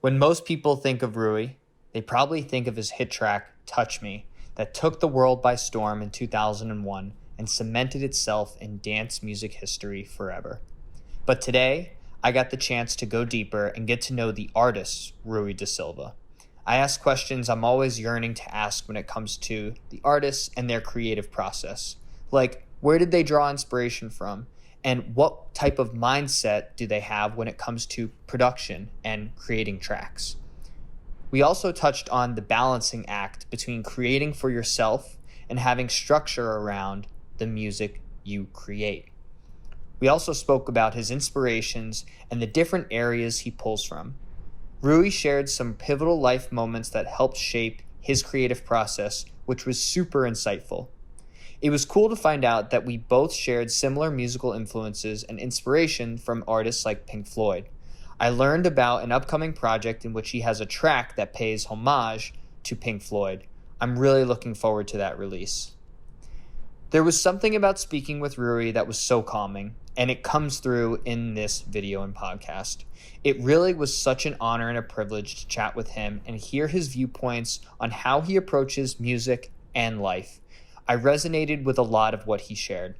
When most people think of Rui, they probably think of his hit track, Touch Me, that took the world by storm in 2001 and cemented itself in dance music history forever. But today, I got the chance to go deeper and get to know the artist, Rui Da Silva. I ask questions I'm always yearning to ask when it comes to the artists and their creative process. Like, where did they draw inspiration from? And what type of mindset do they have when it comes to production and creating tracks? We also touched on the balancing act between creating for yourself and having structure around the music you create. We also spoke about his inspirations and the different areas he pulls from. Rui shared some pivotal life moments that helped shape his creative process, which was super insightful. It was cool to find out that we both shared similar musical influences and inspiration from artists like Pink Floyd. I learned about an upcoming project in which he has a track that pays homage to Pink Floyd. I'm really looking forward to that release. There was something about speaking with Rui that was so calming, and it comes through in this video and podcast. It really was such an honor and a privilege to chat with him and hear his viewpoints on how he approaches music and life. I resonated with a lot of what he shared.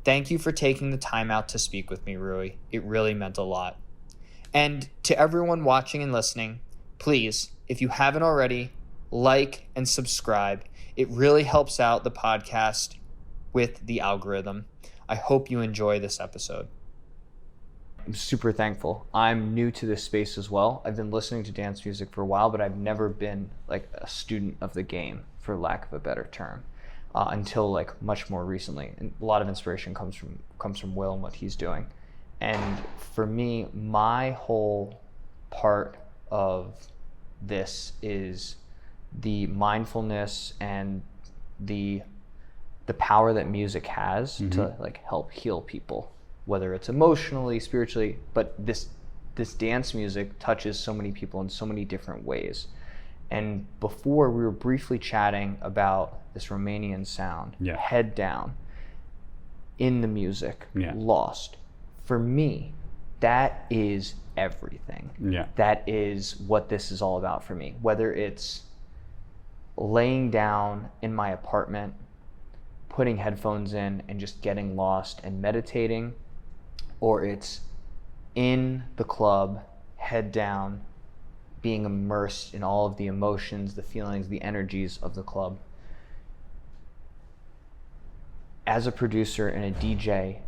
Thank you for taking the time out to speak with me, Rui. It really meant a lot. And to everyone watching and listening, please, if you haven't already, like and subscribe. It really helps out the podcast with the algorithm. I hope you enjoy this episode. I'm super thankful. I'm new to this space as well. I've been listening to dance music for a while, but I've never been like a student of the game, for lack of a better term, until like much more recently. And a lot of inspiration comes from Will and what he's doing. And for me, my whole part of this is the mindfulness and the power that music has to like help heal people, whether it's emotionally, spiritually, but this dance music touches so many people in so many different ways. And before we were briefly chatting about this Romanian sound, head down in the music, lost. For me, that is everything. That is what this is all about for me. Whether it's laying down in my apartment, putting headphones in and just getting lost and meditating, or it's in the club, head down, being immersed in all of the emotions, the feelings, the energies of the club. As a producer and a DJ,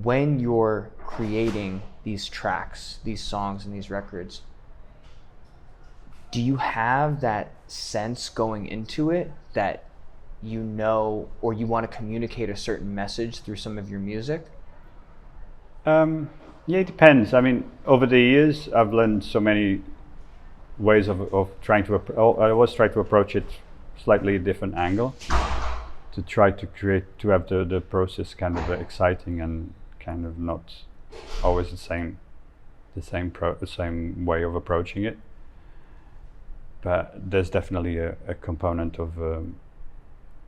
when you're creating these tracks, these songs, and these records, do you have that sense going into it that you know, or you want to communicate a certain message through some of your music? Yeah, it depends. I mean, over the years, I've learned so many ways of trying to. I always try to approach it slightly different angle, to try to have the process kind of exciting and kind of not always the same way of approaching it. But there's definitely a component of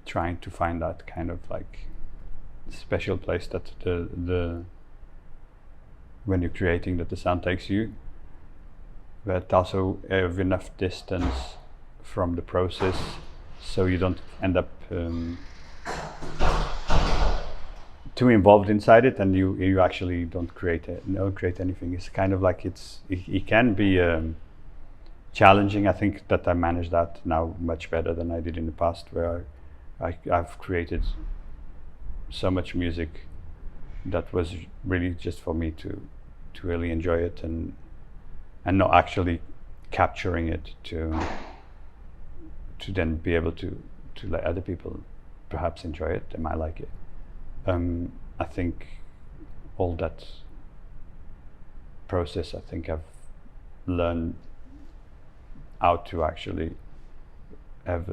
trying to find that kind of like special place that the when you're creating, that the sound takes you, but also have enough distance from the process so you don't end up too involved inside it, and you actually don't create anything. It's kind of like it can be challenging. I think that I manage that now much better than I did in the past, where I've created so much music that was really just for me to really enjoy it, and not actually capturing it to then be able to let other people perhaps enjoy it. They might like it. I think all that process, I think I've learned how to actually have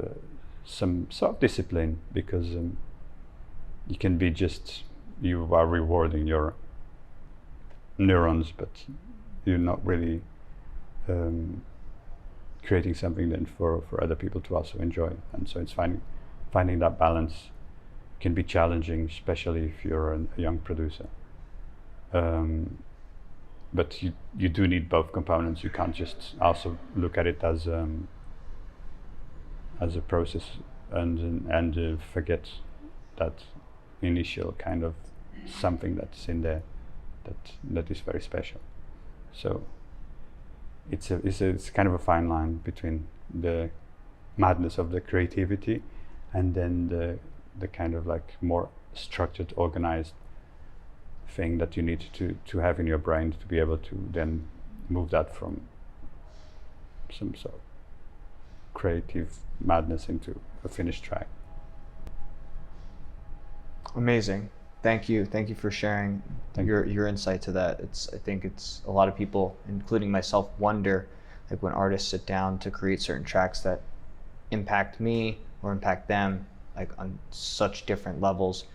some sort of discipline, because you can be you are rewarding your neurons, but you're not really creating something then for other people to also enjoy. And so it's finding that balance can be challenging, especially if you're a young producer. but you do need both components. You can't just also look at it as a process and forget that initial kind of something that's in there that is very special. So it's kind of a fine line between the madness of the creativity and then the kind of like more structured, organized thing that you need to have in your brain to be able to then move that from some sort of creative madness into a finished track. Amazing. Thank you for sharing your insight to that. I think it's a lot of people, including myself, wonder, like when artists sit down to create certain tracks that impact me or impact them, like on such different levels.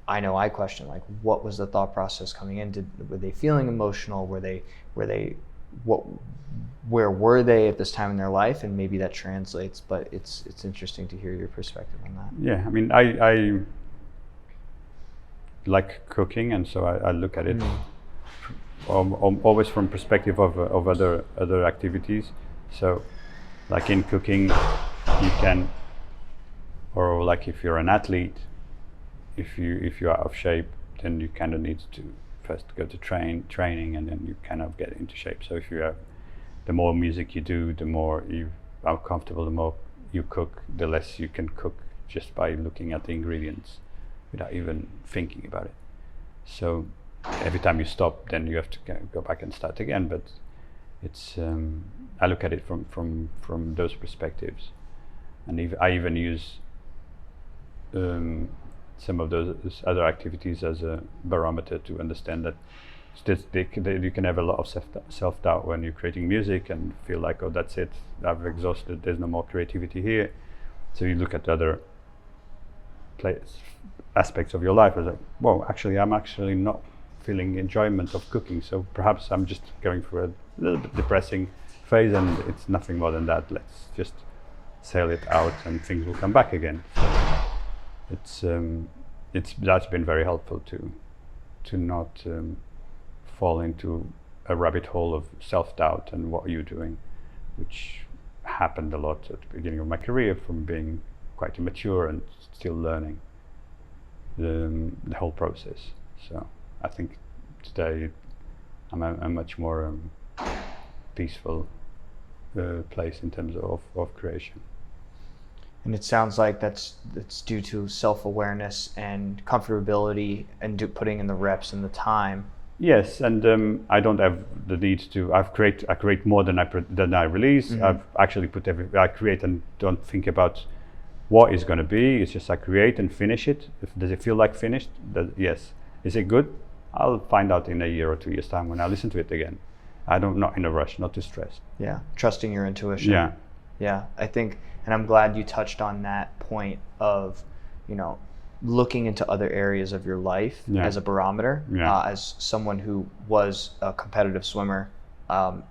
I know I question, like, what was the thought process coming in? Were they feeling emotional? Where were they at this time in their life? And maybe that translates, but it's interesting to hear your perspective on that. Yeah, I mean, I like cooking, and so I look at it always from perspective of other activities. So, like in cooking, you can, or like if you're an athlete, if you're out of shape, then you kind of need to first go to training, and then you kind of get into shape. So if you have, the more music you do, the more you are comfortable, the more you cook, the less you can cook just by looking at the ingredients without even thinking about it. So every time you stop, then you have to go back and start again. But it's I look at it from those perspectives, and I even use some of those other activities as a barometer to understand that you can have a lot of self-doubt when you're creating music and feel like, oh, that's it, I've exhausted, there's no more creativity here. So you look at other aspects of your life as like, whoa, actually I'm actually not feeling enjoyment of cooking, so perhaps I'm just going through a little bit depressing phase, and it's nothing more than that. Let's just sail it out and things will come back again. So that's been very helpful to not fall into a rabbit hole of self-doubt and what are you doing, which happened a lot at the beginning of my career from being quite immature and still learning the whole process. So I think today I'm a much more peaceful place in terms of creation. And it sounds like that's due to self-awareness and comfortability and putting in the reps and the time. Yes, and I don't have the need to. I create more than I release. Mm-hmm. I've actually I create and don't think about what is going to be. It's just I create and finish it. Does it feel like finished? Yes. Is it good? I'll find out in a year or 2 years' time when I listen to it again. Not in a rush, not too stressed. Yeah, trusting your intuition. Yeah. Yeah, I think, and I'm glad you touched on that point of, looking into other areas of your life as a barometer. Yeah. As someone who was a competitive swimmer, and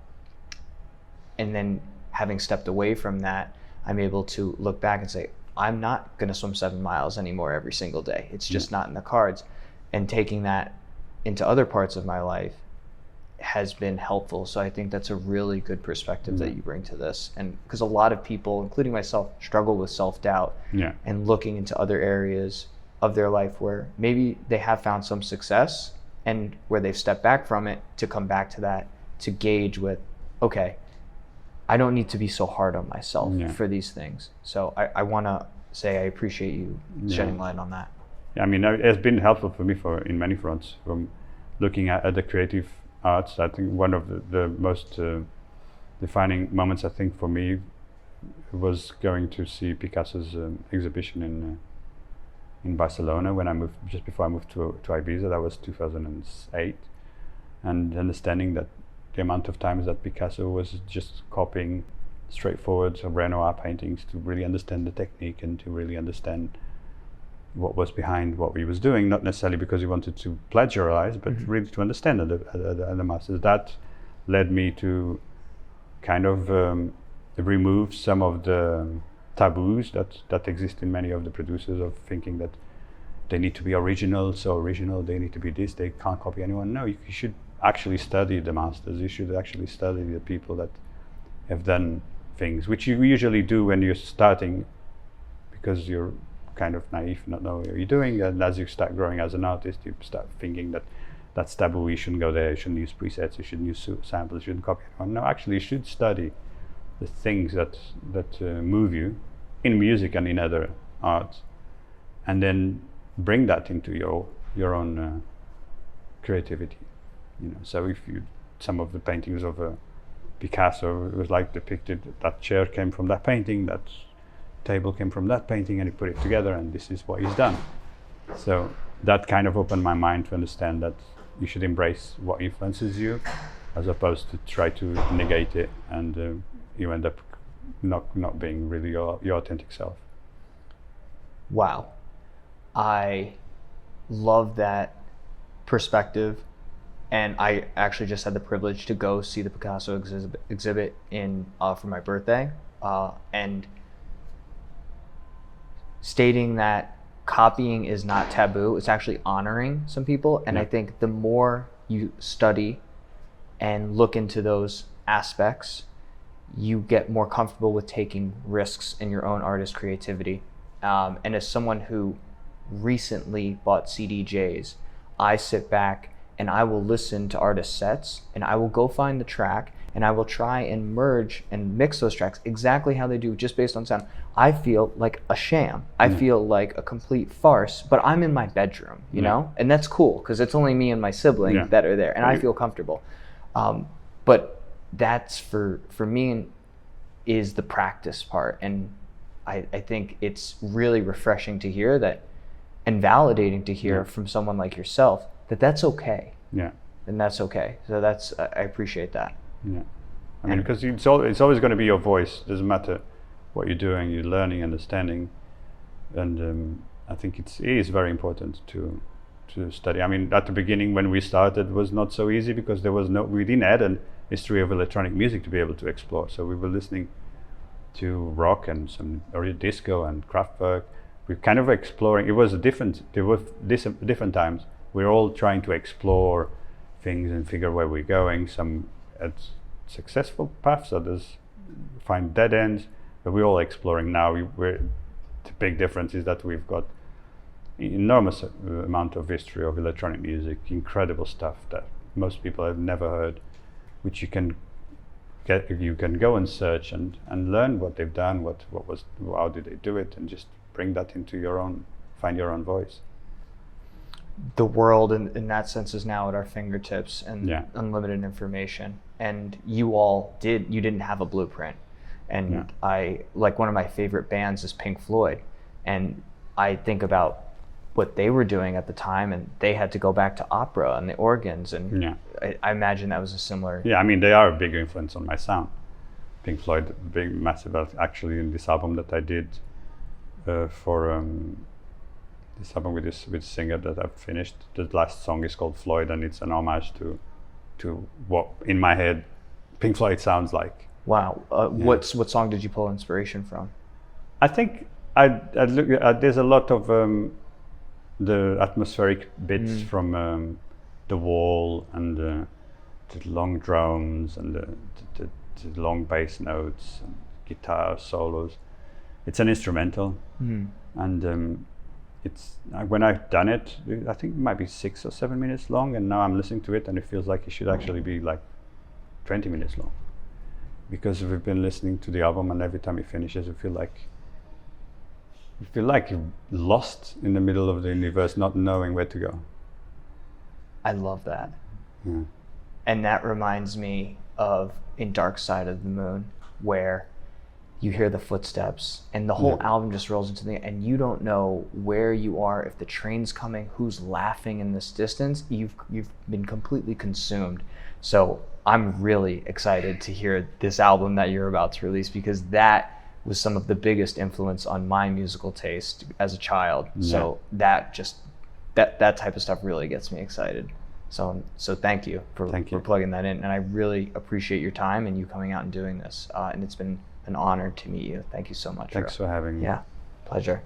then having stepped away from that, I'm able to look back and say, I'm not going to swim 7 miles anymore every single day. It's just not in the cards. And taking that into other parts of my life has been helpful. So I think that's a really good perspective that you bring to this. And because a lot of people, including myself, struggle with self-doubt and looking into other areas of their life where maybe they have found some success and where they've stepped back from it to come back to that, to gauge with, okay, I don't need to be so hard on myself for these things. So I want to say I appreciate you shedding light on that. Yeah, I mean, it's been helpful for me in many fronts, from looking at the creative arts. I think one of the most defining moments, I think, for me was going to see Picasso's exhibition in Barcelona when I moved, just before I moved to Ibiza. That was 2008, and understanding that the amount of times that Picasso was just copying straightforward Renoir paintings to really understand the technique and to really understand what was behind what he was doing, not necessarily because he wanted to plagiarize, but really to understand the masters. That led me to kind of remove some of the taboos that exist in many of the producers, of thinking that they need to be original, they need to be this, they can't copy anyone. No, you should actually study the masters. You should actually study the people that have done things, which you usually do when you're starting, because you're kind of naive, not know what you're doing. And as you start growing as an artist, you start thinking that that's taboo. You shouldn't go there. You shouldn't use presets. You shouldn't use samples. You shouldn't copy anyone. No, actually, you should study the things that move you in music and in other arts, and then bring that into your own creativity. So if some of the paintings of Picasso, it was like depicted, that chair came from that painting, that table came from that painting, and he put it together, and this is what he's done. So that kind of opened my mind to understand that you should embrace what influences you, as opposed to try to negate it, and you end up not being really your authentic self. Wow. I love that perspective. And I actually just had the privilege to go see the Picasso exhibit for my birthday. And stating that copying is not taboo, it's actually honoring some people. And I think the more you study and look into those aspects, you get more comfortable with taking risks in your own artist creativity. And as someone who recently bought CDJs, I sit back and I will listen to artist sets, and I will go find the track, and I will try and merge and mix those tracks exactly how they do, just based on sound. I feel like a sham. I feel like a complete farce, but I'm in my bedroom, you know? And that's cool, because it's only me and my sibling that are there, and I feel comfortable. But that's, for me, is the practice part. And I think it's really refreshing to hear that, and validating to hear from someone like yourself, that's okay. Yeah. And that's okay. So I appreciate that. Yeah. I mean, because it's always going to be your voice. Doesn't matter what you're doing, you're learning, understanding. And I think it is very important to study. I mean, at the beginning when we started, it was not so easy, because we didn't add a history of electronic music to be able to explore. So we were listening to rock and some early disco and Kraftwerk. We're kind of exploring. There were different times. We're all trying to explore things and figure where we're going. Some had successful paths, others find dead ends, but we're all exploring now. The big difference is that we've got enormous amount of history of electronic music, incredible stuff that most people have never heard, which you can go and search and learn what they've done, how did they do it, and just bring that into find your own voice. The world in that sense is now at our fingertips, and unlimited information. And you didn't have a blueprint. And one of my favorite bands is Pink Floyd. And I think about what they were doing at the time, and they had to go back to opera and the organs. And I imagine that was a similar. Yeah, I mean, they are a big influence on my sound. Pink Floyd, big, massive, actually, in this album that I did for this album with this singer that I've finished. The last song is called Floyd, and it's an homage to what in my head Pink Floyd sounds like. Wow. What song did you pull inspiration from? I think there's a lot of the atmospheric bits from The Wall, and the long drums, and the long bass notes and guitar solos. It's an instrumental, and when I've done it, I think it might be 6 or 7 minutes long, and now I'm listening to it, and it feels like it should actually be like 20 minutes long, because we've been listening to the album, and every time it finishes, I feel like you're lost in the middle of the universe, not knowing where to go. I love that. And that reminds me of in Dark Side of the Moon, where you hear the footsteps and the whole album just rolls into and you don't know where you are, if the train's coming, who's laughing in this distance. You've been completely consumed. So I'm really excited to hear this album that you're about to release, because that was some of the biggest influence on my musical taste as a child. So that type of stuff really gets me excited. So thank you for plugging that in, and I really appreciate your time and you coming out and doing this. And it's been an honor to meet you. Thank you so much. Thanks for having me. Yeah, pleasure.